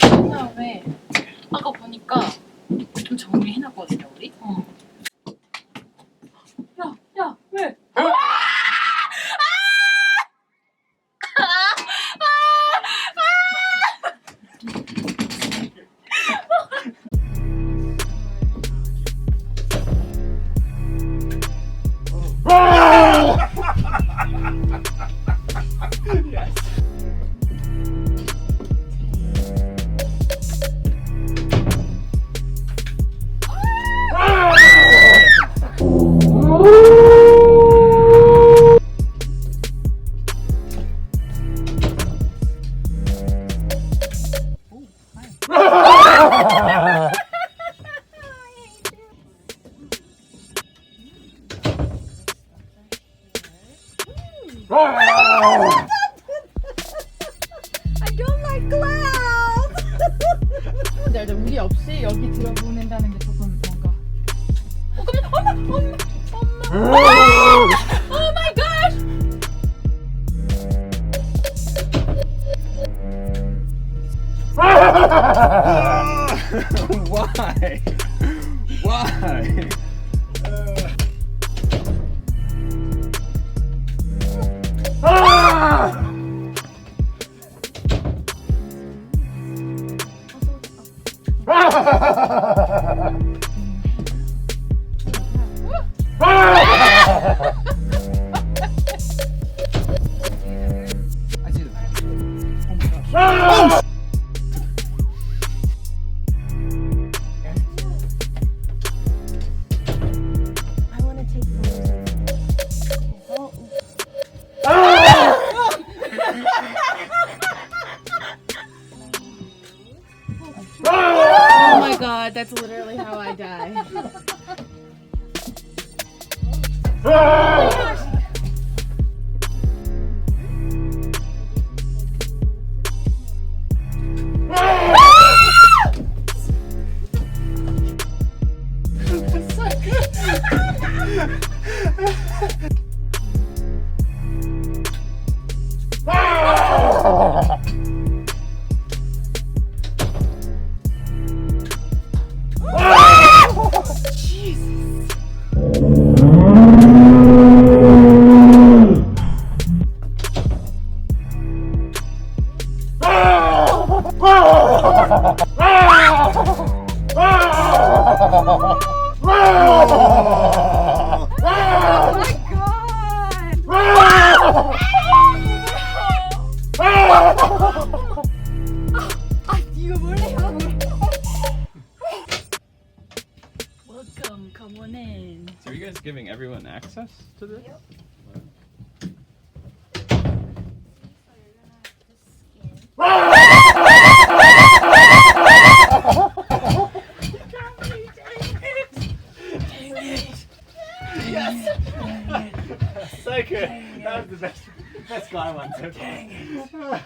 그다음에 아까 보니까 좀 정리해놨거든요 우리. 야, 왜? I don't like clouds. 근데 우리 없이 여기 들어보낸다는 게 조금 뭔가. 깜짝이야. 엄마. Oh my gosh. Why? Why? Oh my god, that's literally how I die. 이거 뭐래요? Welcome, come on in. So are you guys giving everyone access to this? Yep. So good. That was the best guy one so far.